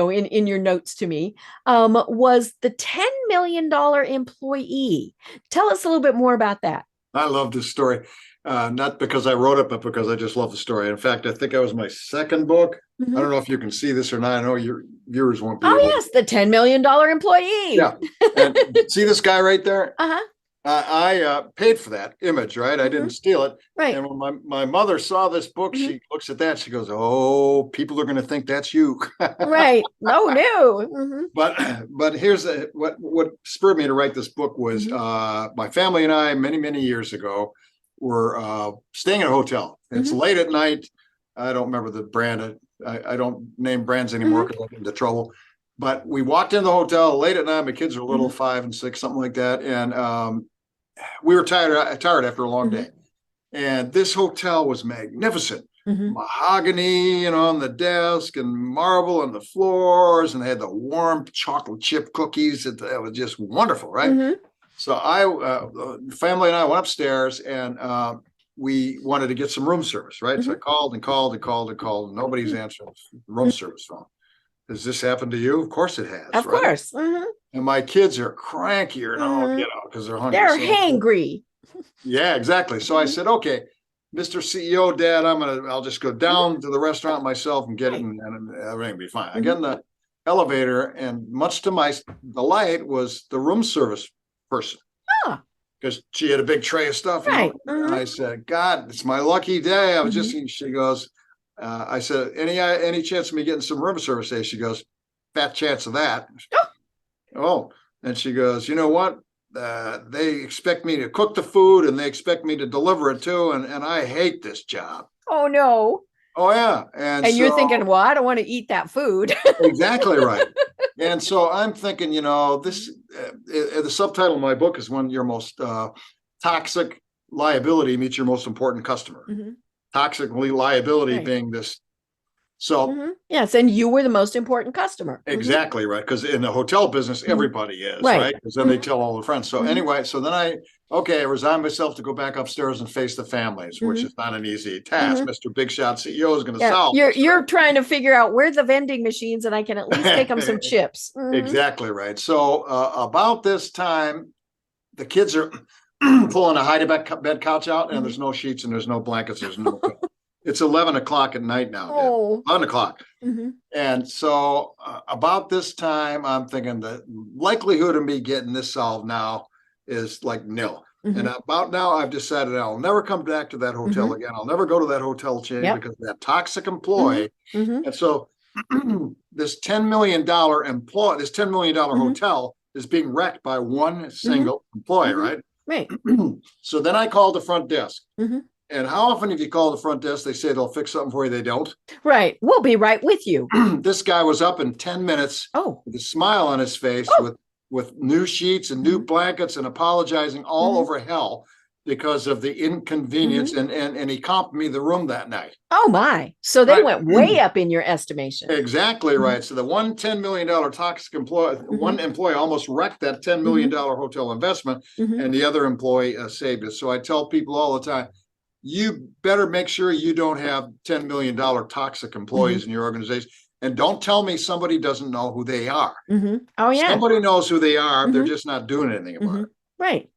in your notes to me was the $10 million employee. Tell us a little bit more about that. I love this story. Not because I wrote it, but because I just love the story. In fact, I think it was my second book. I don't Mhm. know if you can see this or not. I know your viewers won't be Oh able to. yes, the $10 million employee. Yeah. And see this guy right there? Uh-huh. I paid for that image, right? I didn't Mhm. steal it. Right. And when my mother saw this book, Mhm. she looks at that. She goes, "Oh, people are going to think that's you." Right. No, no. Mhm. But here's what spurred me to write this book was Mhm. my family and I many years ago were staying at a hotel. It's Mhm. late at night. I don't remember the brand. I don't name brands anymore Mhm. because I get into trouble. But we walked in the hotel late at night. My kids were little, 5 and 6, something like that. And we were tired after a long day. And this hotel was magnificent. Mahogany, on the desk, and marble on the floors, and they had the warm chocolate chip cookies. It was just wonderful, right? So family and I went upstairs, and we wanted to get some room service, right? So I called and called and called and called, and nobody's answering the room service phone. Has this happened to you? Of course it has. Of course. And my kids are crankier now, because they're hungry. They're hangry. Yeah, exactly. So I said, okay, Mr. CEO, Dad, I'll just go down to the restaurant myself and get it, and everything will be fine. I get in the elevator, and much to my delight was the room service person. Because she had a big tray of stuff. Right. And I said, God, it's my lucky day. I was she goes, I said, any chance of me getting some room service today? She goes, fat chance of that. Oh, and she goes, you know what? They expect me to cook the food, and they expect me to deliver it too. And I hate this job. Oh, no. Oh, yeah. And you're thinking, well, I don't want to eat that food. Exactly right. And so I'm thinking, this the subtitle of my book is when your most toxic liability meets your most important customer. Toxic liability being this. So yes, and you were the most important customer. Exactly right, because in the hotel business, everybody is right. Because then they tell all their friends. So anyway, so then I resigned myself to go back upstairs and face the families, which is not an easy task. Mr. Big Shot CEO is going to solve. You're trying to figure out where the vending machines, and I can at least take them some chips. Exactly right. So about this time, the kids are pulling a hide-a-bed couch out, and there's no sheets and there's no blankets. There's no. It's 11 o'clock at night now. 11 o'clock. And so about this time, I'm thinking the likelihood of me getting this solved now is like nil. And about now, I've decided I'll never come back to that hotel again. I'll never go to that hotel chain because of that toxic employee. And so this $10 million hotel is being wrecked by one single employee, right? Right. So then I called the front desk. And how often have you called the front desk? They say they'll fix something for you. They don't. Right. We'll be right with you. This guy was up in 10 minutes with a smile on his face, with new sheets and new blankets, and apologizing all over hell because of the inconvenience. And he comped me the room that night. Oh, my. So they went way up in your estimation. Exactly right. So the one $10 million toxic employee, one employee almost wrecked that $10 million hotel investment, and the other employee saved it. So I tell people all the time, you better make sure you don't have $10 million toxic employees in your organization. And don't tell me somebody doesn't know who they are. Oh, yeah. Somebody knows who they are. They're just not doing anything about it. Right.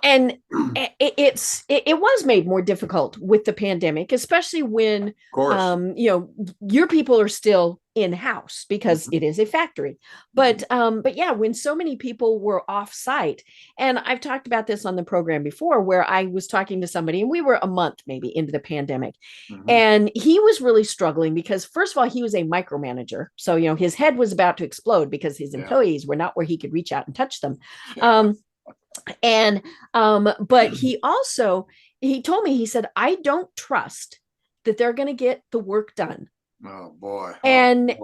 And it was made more difficult with the pandemic, especially when, of course, your people are still in-house because it is a factory. But yeah, when so many people were off-site, and I've talked about this on the program before, where I was talking to somebody, and we were a month maybe into the pandemic, and he was really struggling because, first of all, he was a micromanager. So, his head was about to explode because his employees were not where he could reach out and touch them. But he told me, he said, I don't trust that they're going to get the work done. Oh boy. And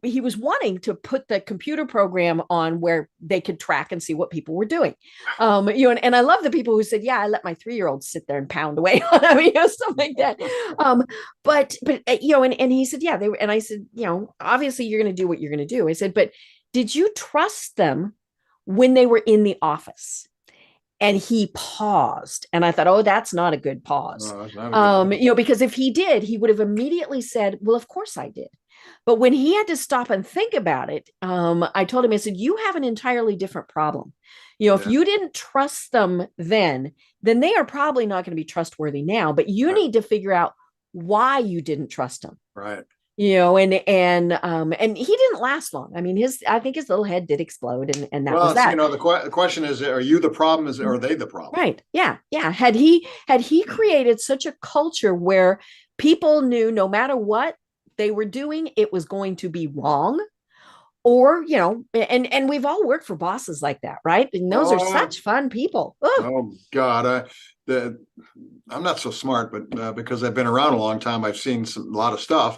he was wanting to put the computer program on where they could track and see what people were doing. And I love the people who said, yeah, I let my 3-year-old sit there and pound away on him, stuff like that. But and he said, yeah, they were, and I said, obviously you're going to do what you're going to do. I said, but did you trust them when they were in the office? And he paused, and I thought, oh, that's not a good pause. No, that's not a good pause. Because if he did, he would have immediately said, well, of course I did. But when he had to stop and think about it, I told him, I said, you have an entirely different problem. If you didn't trust them then they are probably not going to be trustworthy now, but you need to figure out why you didn't trust them. Right. And he didn't last long. I mean, I think his little head did explode, and that was that. The question is, are you the problem? Are they the problem? Right. Yeah. Yeah. Had he created such a culture where people knew no matter what they were doing, it was going to be wrong, or, and we've all worked for bosses like that, right? And those are such fun people. Ugh. Oh God. I'm not so smart, but because I've been around a long time, I've seen a lot of stuff.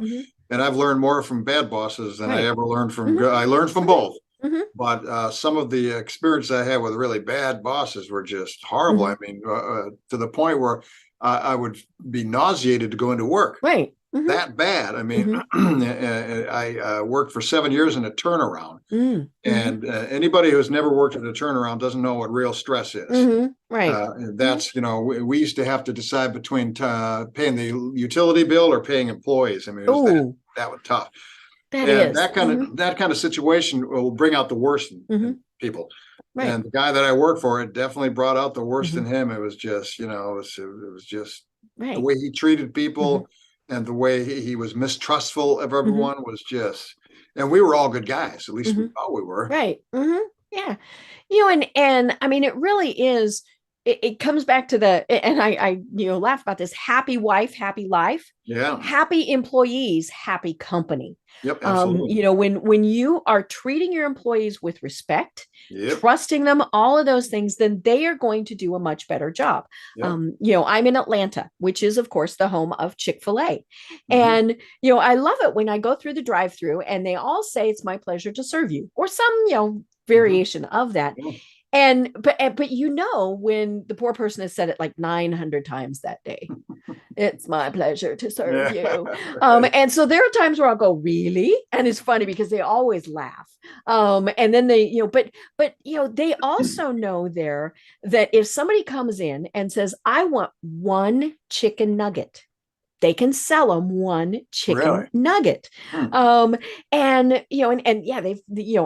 and I've learned more from bad bosses than I Right. ever learned from good. I learned from both. Mhm. But some of the experience I had with really bad bosses were just horrible. I mean, to the point where I would be nauseated to go into work. Right. Mhm. That bad. I mean, I worked for 7 years in a turnaround, Mhm. and anybody who's never worked in a turnaround doesn't know what real stress is. Right. That's, we used to have to decide between paying the utility bill or paying employees. I mean, it was Oh, that was tough. that And is. that kind of situation will bring out the worst in people. Right. And the guy that I worked for, it definitely brought out the worst in Mhm. him. It was just, it was just the Right. way he treated people and the way he was mistrustful of everyone was just, and we were all good guys. At least we thought we were. Right. Yeah. And I mean, it really is. It comes back to and I laugh about this: happy wife, happy life, Yeah. happy employees, happy company. Yep. Absolutely. When you are treating your employees with respect, Yep. trusting them, all of those things, then they are going to do a much better job. Yep. I'm in Atlanta, which is, of course, the home of Chick-fil-A. And, I love it when I go through the drive-through and they all say, "It's my pleasure to serve you," or some, variation of that. Yeah. But when the poor person has said it like 900 times that day, "It's my pleasure to serve you." And so there are times where I'll go, "Really?" And it's funny because they always laugh. And then but they also know there that if somebody comes in and says, "I want one chicken nugget," they can sell them one chicken Really? nugget. And yeah, they've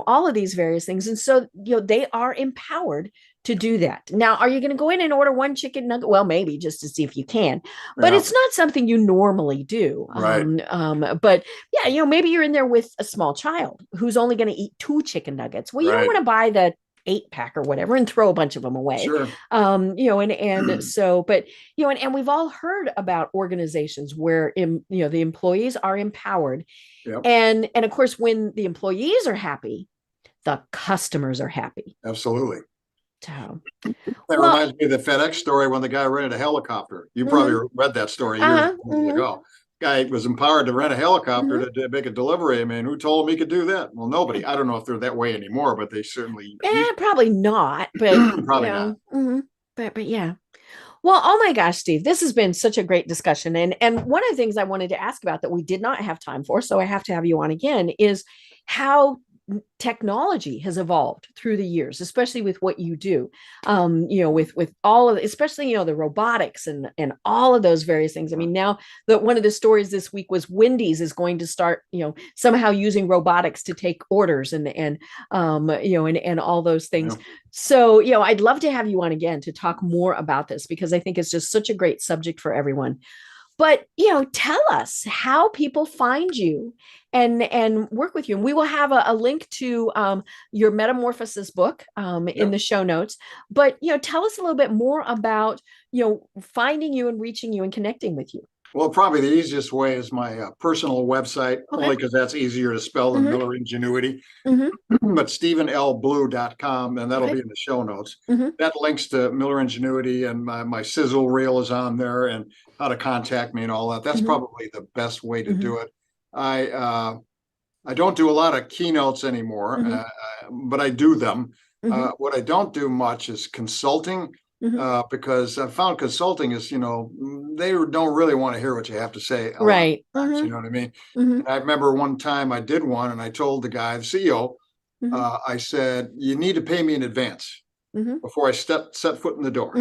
all of these various things. And so they are empowered to do that. Now, are you going to go in and order one chicken nugget? Well, maybe just to see if you can, but Yeah. it's not something you normally do. Right. But yeah, maybe you're in there with a small child who's only going to eat 2 chicken nuggets. Well, you don't Right. want to buy the 8-pack or whatever and throw a bunch of them away. Sure. And so, but and we've all heard about organizations where the employees are empowered. Yep. And of course, when the employees are happy, the customers are happy. Absolutely. So That reminds me of the FedEx story when the guy rented a helicopter. You probably read that story years ago. Guy was empowered to rent a helicopter to make a delivery. I mean, who told him he could do that? Well, nobody. I don't know if they're that way anymore, but they certainly probably not. But probably not. But yeah. Well, oh my gosh, Steve, this has been such a great discussion. And one of the things I wanted to ask about that we did not have time for, so I have to have you on again, is how technology has evolved through the years, especially with what you do, with all of, especially, the robotics and all of those various things. I mean, now that one of the stories this week was Wendy's is going to start, somehow using robotics to take orders and all those things. Yeah. So, I'd love to have you on again to talk more about this because I think it's just such a great subject for everyone. But, tell us how people find you and work with you. And we will have a link to your Metamorphosis book in the show notes. But, tell us a little bit more about, finding you and reaching you and connecting with you. Well, probably the easiest way is my personal website, only because that's easier to spell than Miller Ingenuity. But StephenLBlue.com, and that'll be in the show notes. That links to Miller Ingenuity, and my sizzle reel is on there, and how to contact me and all that. That's probably the best way to do it. I don't do a lot of keynotes anymore, but I do them. What I don't do much is consulting. Because I found consulting is, they don't really want to hear what you have to say. Right. You know what I mean? And I remember one time I did one and I told the guy, the CEO, I said, "You need to pay me in advance before I set foot in the door."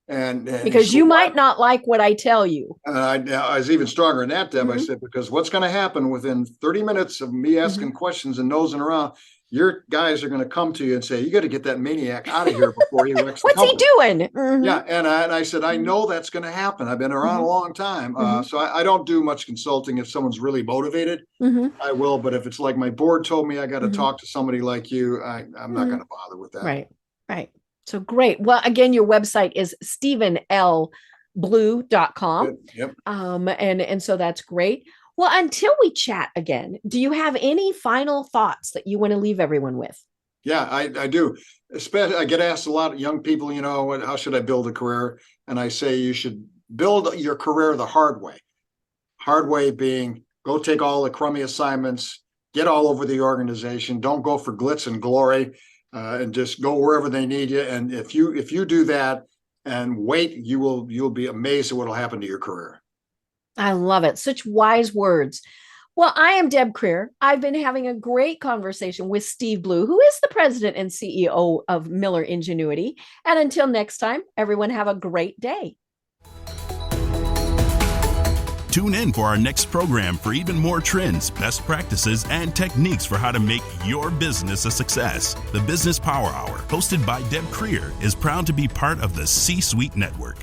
And because you might not like what I tell you. I was even stronger in that, Deb. I said, because what's going to happen within 30 minutes of me asking questions and nosing around, your guys are going to come to you and say, "You got to get that maniac out of here before he wrecks the company." What's he doing? Yeah. And I said, I know that's going to happen. I've been around a long time. So I don't do much consulting. If someone's really motivated, I will. But if it's like my board told me I got to talk to somebody like you, I'm not going to bother with that. Right. Right. So great. Well, again, your website is StephenLBlue.com. Yep. And so that's great. Well, until we chat again, do you have any final thoughts that you want to leave everyone with? Yeah, I do. Especially, I get asked a lot of young people, how should I build a career? And I say you should build your career the hard way. Hard way being Go take all the crummy assignments, get all over the organization. Don't go for glitz and glory, and just go wherever they need you. And if you do that and wait, you'll be amazed at what will happen to your career. I love it. Such wise words. Well, I am Deb Creer. I've been having a great conversation with Steve Blue, who is the president and CEO of Miller Ingenuity. And until next time, everyone have a great day. Tune in for our next program for even more trends, best practices, and techniques for how to make your business a success. The Business Power Hour, hosted by Deb Creer, is proud to be part of the C-Suite Network.